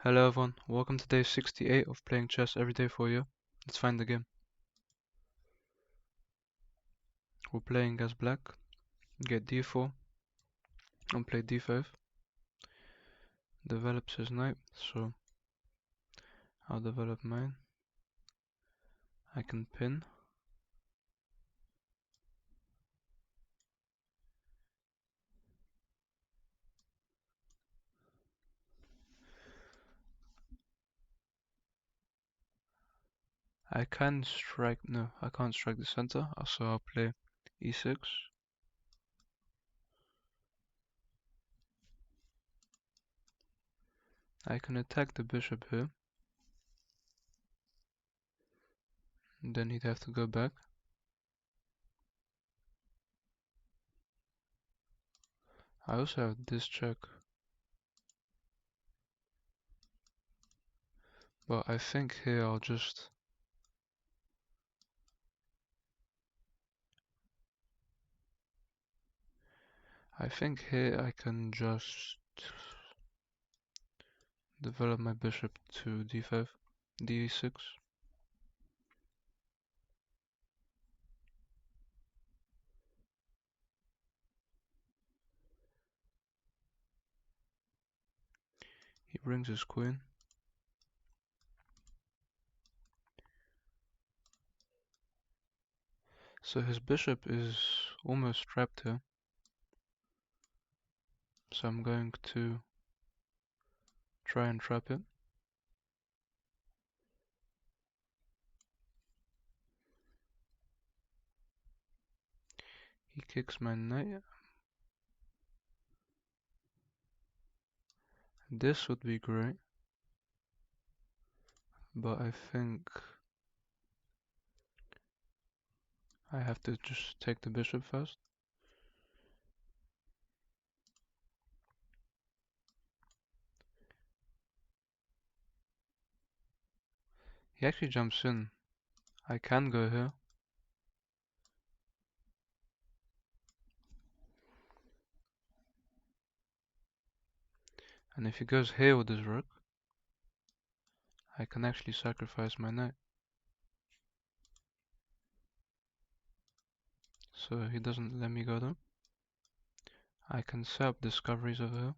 Hello everyone, welcome to day 68 of playing chess every day for you. Let's find the game. We're playing as black, get d4, and play d5. Develops his knight, so I'll develop mine. I can pin. I can strike, no, I can't strike the center, so I'll play e6. I can attack the bishop here, and then he'd have to go back. I also have this check, but I think here I'll just I think here I can just develop my bishop to d5, d6. He brings his queen. So his bishop is almost trapped here. So I'm going to try and trap it. He kicks my knight. This would be great, but I think I have to just take the bishop first. He actually jumps in. I can go here. And if he goes here with his rook, I can actually sacrifice my knight. So he doesn't let me go there. I can set up discoveries over here.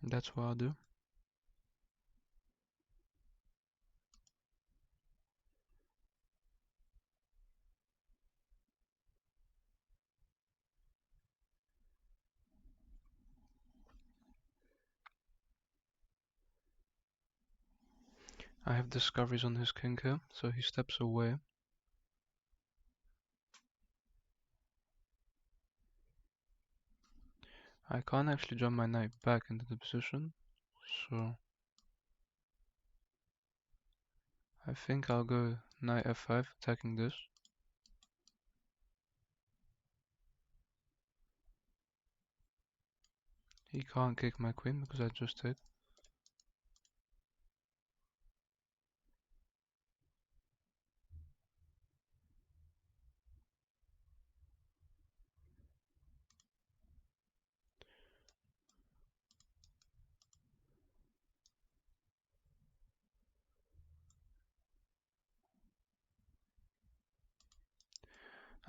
That's what I'll do. I have discoveries on his king here, so he steps away. I can't actually jump my knight back into the position, so I think I'll go knight f5, attacking this. He can't kick my queen because I just take.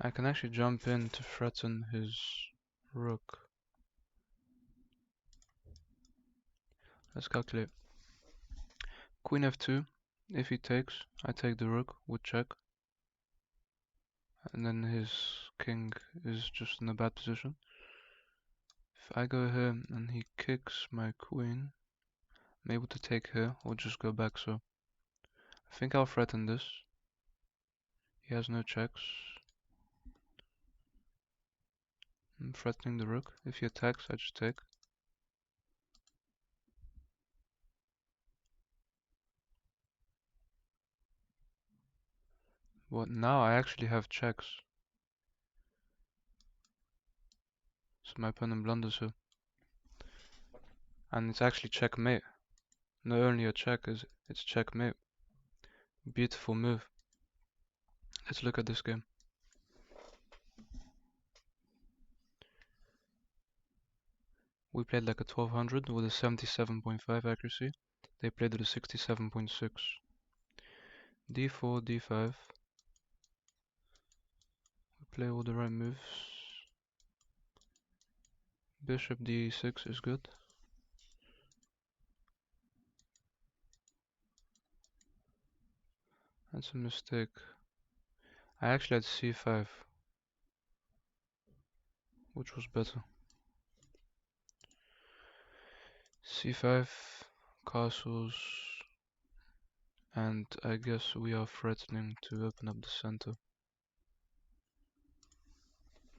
I can actually jump in to threaten his rook. Let's calculate. Queen f2. If he takes, I take the rook with check. And then his king is just in a bad position. If I go here and he kicks my queen, I'm able to take here or just go back, so I think I'll threaten this. He has no checks. I'm threatening the rook. If he attacks, I just take. But now I actually have checks. So my opponent blunders here. And it's actually checkmate. Not only a check, it's checkmate. Beautiful move. Let's look at this game. We played like a 1200 with a 77.5 accuracy. They played at a 67.6. D4, D5. We play all the right moves. Bishop D6 is good. That's a mistake. I actually had C5, which was better. C5, castles, and I guess we are threatening to open up the center.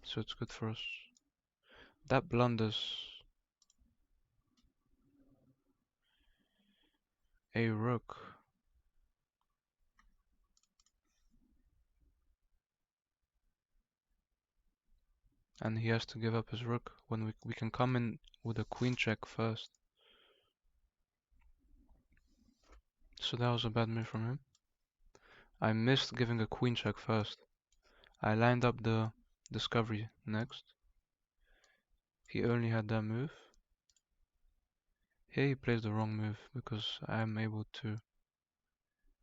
So it's good for us. That blunders a rook. And he has to give up his rook when we can come in with a queen check first. So that was a bad move from him. I missed giving a queen check first. I lined up the discovery next. He only had that move. Here he plays the wrong move because I am able to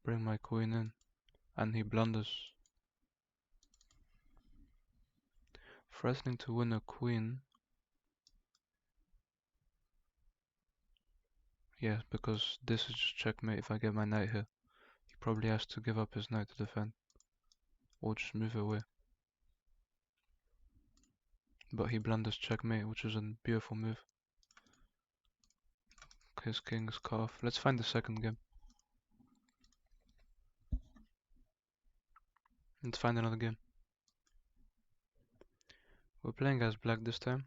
bring my queen in, and he blunders. Threatening to win a queen. Yeah, because this is just checkmate if I get my knight here. He probably has to give up his knight to defend, or just move away. But he blunders checkmate, which is a beautiful move. His king is cut off. Let's find the second game. Let's find another game. We're playing as black this time.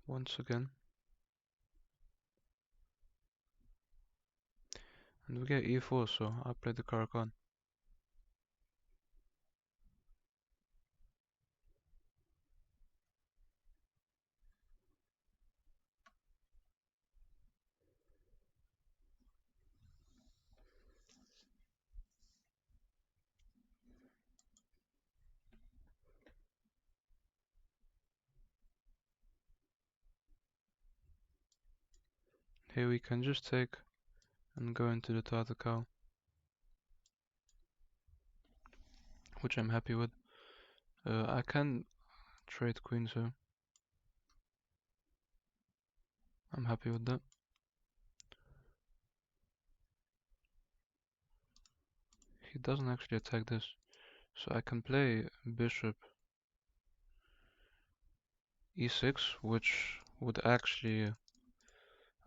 Once again. And we get e4, so I play the Caro-Kann. Here we can just take and go into the Tartar cow, which I'm happy with. I can trade queens here. I'm happy with that. He doesn't actually attack this, so I can play bishop e6, which would actually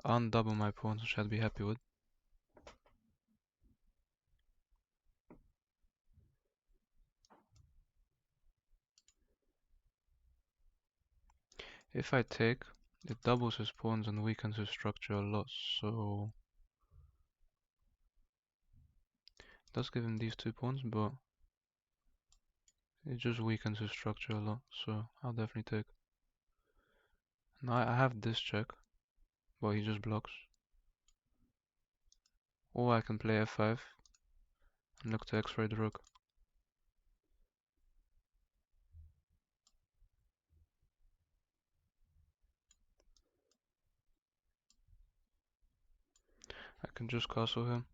undouble my pawns, which I'd be happy with. If I take, it doubles his pawns and weakens his structure a lot, so it does give him these 2 pawns, but it just weakens his structure a lot, so I'll definitely take. Now I have this check, but he just blocks. Or I can play f5 and look to x-ray the rook. I can just castle him.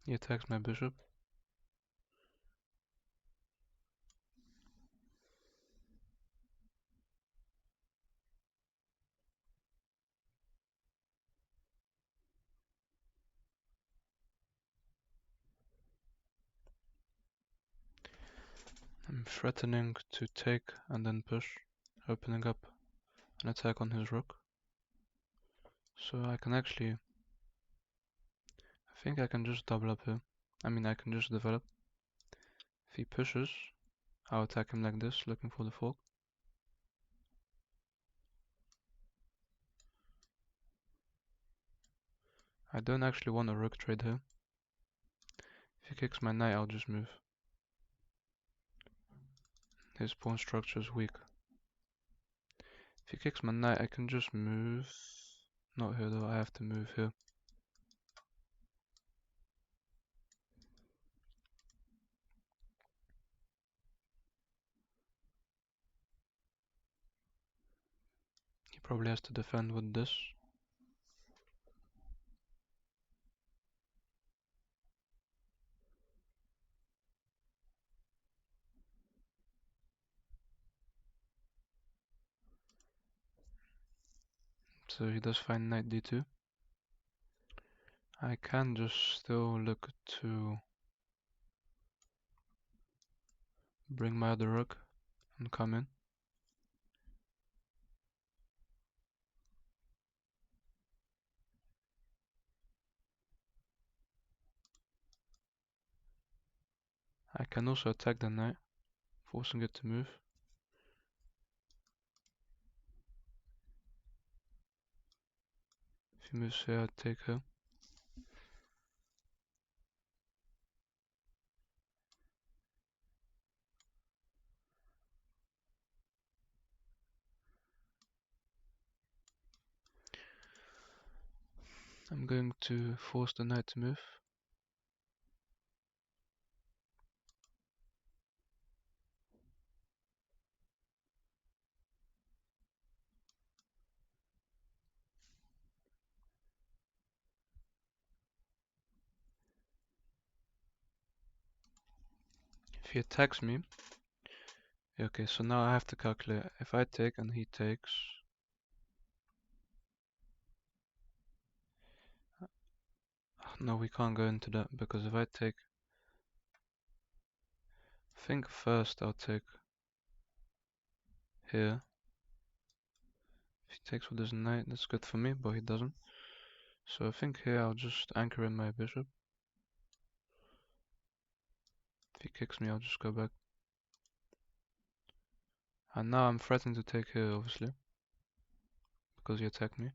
He attacks my bishop. I'm threatening to take and then push, opening up an attack on his rook. So I can actually, I think I can just double up here. I mean, I can just develop. If he pushes, I'll attack him like this, looking for the fork. I don't actually want a rook trade here. If he kicks my knight, I'll just move. His pawn structure is weak. If he kicks my knight, I can just move. Not here though, I have to move here. He probably has to defend with this. So he does find knight d2. I can just still look to bring my other rook and come in. I can also attack the knight, forcing it to move. If he moves here, I take her. I'm going to force the knight to move. If he attacks me, okay, so now I have to calculate. If I take and he takes, no, we can't go into that because if I take, I think first I'll take here. If he takes with his knight, that's good for me, but he doesn't. So I think here I'll just anchor in my bishop. If he kicks me, I'll just go back. And now I'm threatening to take here, obviously, because he attacked me.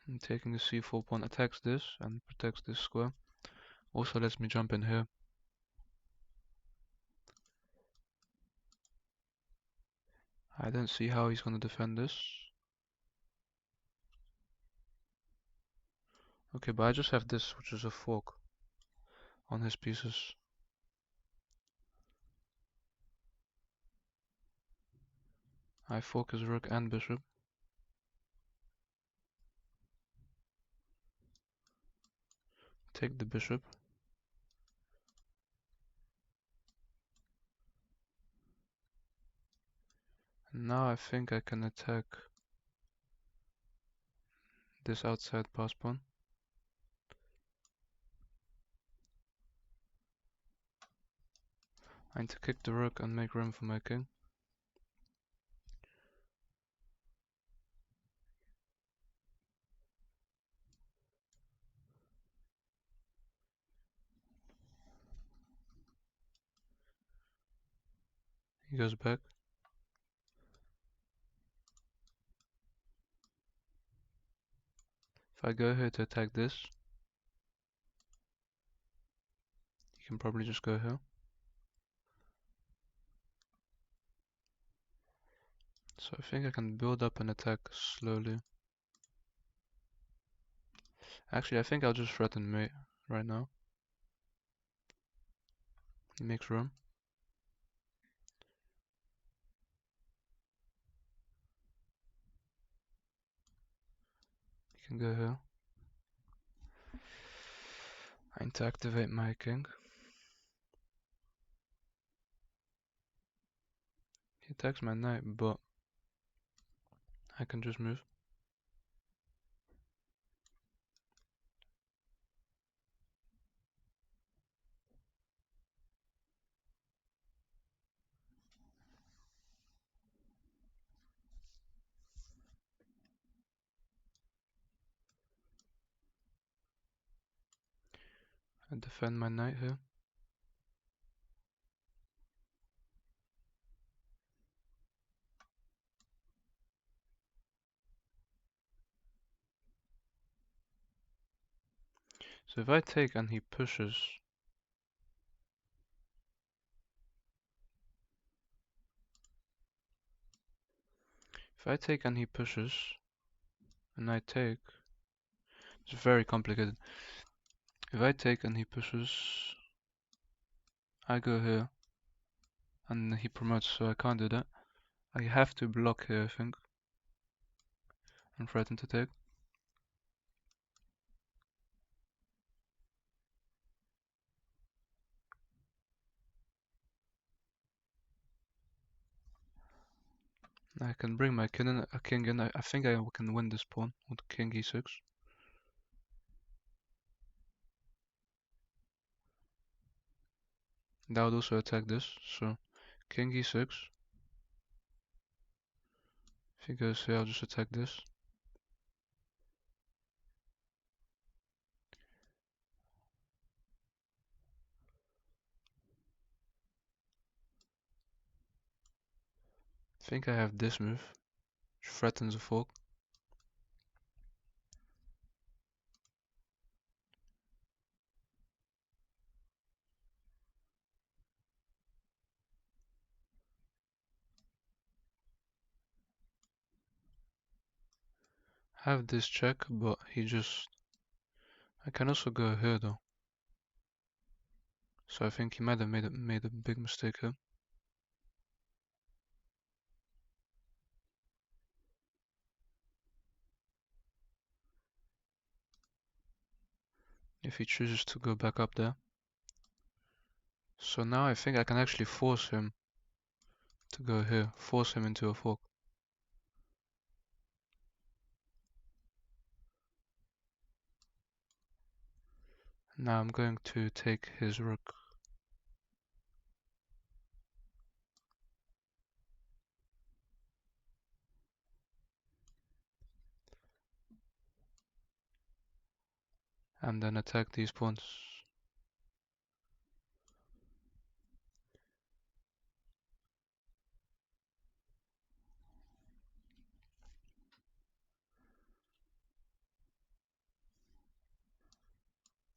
I'm taking the c4 pawn, attacks this and protects this square. Also lets me jump in here. I don't see how he's gonna defend this. Okay, but I just have this, which is a fork on his pieces. I fork his rook and bishop. Take the bishop. And now I think I can attack this outside pass pawn. I need to kick the rook and make room for my king. He goes back. If I go here to attack this, he can probably just go here. So I think I can build up an attack slowly. Actually, I think I'll just threaten mate right now. He makes room. He can go here. I need to activate my king. He attacks my knight, but I can just move. I defend my knight here. So So if I take and he pushes, and I take, it's very complicated. If I take and he pushes, I go here, and he promotes, so I can't do that. I have to block here, I think, and threaten to take. I can bring my king in. I think I can win this pawn with king e6. That would also attack this, so king e6. If he goes here, I'll just attack this. I think I have this move, which threatens a fork. I have this check, but he just... I can also go here though. So I think he might have made a big mistake here. If he chooses to go back up there. So now I think I can actually force him to go here, force him into a fork. Now I'm going to take his rook. And then attack these pawns.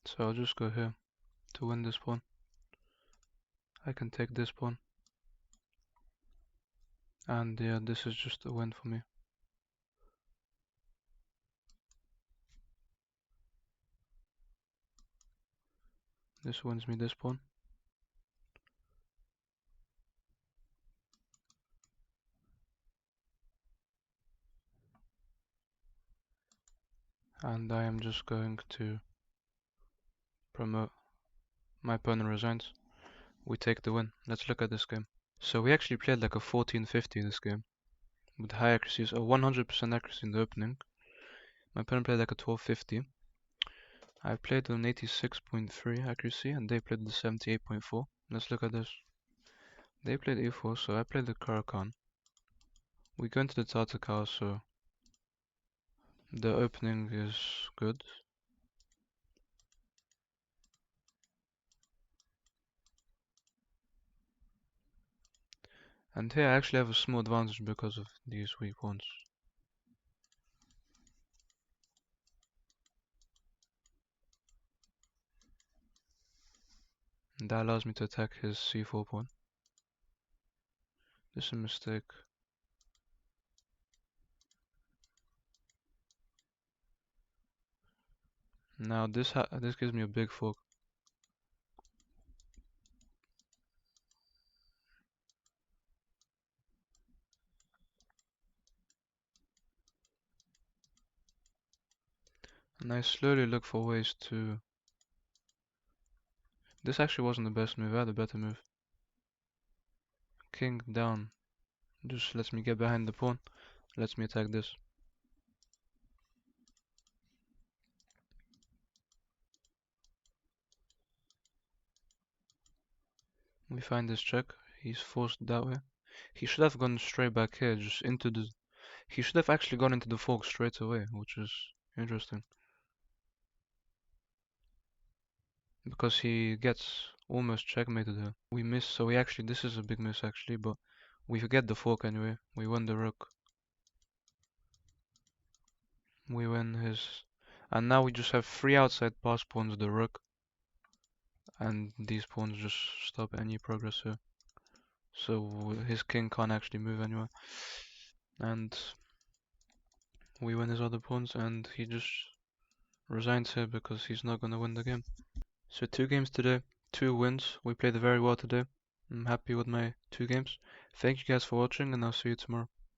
So I'll just go here to win this pawn. I can take this pawn. And yeah, this is just a win for me. This wins me this pawn. And I am just going to promote. My opponent resigns. We take the win. Let's look at this game. So we actually played like a 1450 this game. With high accuracy, so 100% accuracy in the opening. My opponent played like a 1250. I played an 86.3 accuracy and they played the 78.4. Let's look at this. They played e4, so I played the Caro-Kann. We go into the Tartakow, so the opening is good. And here I actually have a small advantage because of these weak pawns. And that allows me to attack his c4 pawn. This is a mistake. Now this gives me a big fork. And I slowly look for ways to... This actually wasn't the best move, I had a better move. King down. Just lets me get behind the pawn. Lets me attack this. We find this check. He's forced that way. He should have gone straight back here, just into the... He should have actually gone into the fork straight away, which is interesting. Because he gets almost checkmated here. We miss, so we actually... This is a big miss actually, but we get the fork anyway. We win the rook. We win his... And now we just have 3 outside pass pawns, the rook. And these pawns just stop any progress here. So his king can't actually move anywhere. And we win his other pawns, and he just resigns here because he's not gonna win the game. So 2 games today, 2 wins. We played very well today. I'm happy with my 2 games. Thank you guys for watching, and I'll see you tomorrow.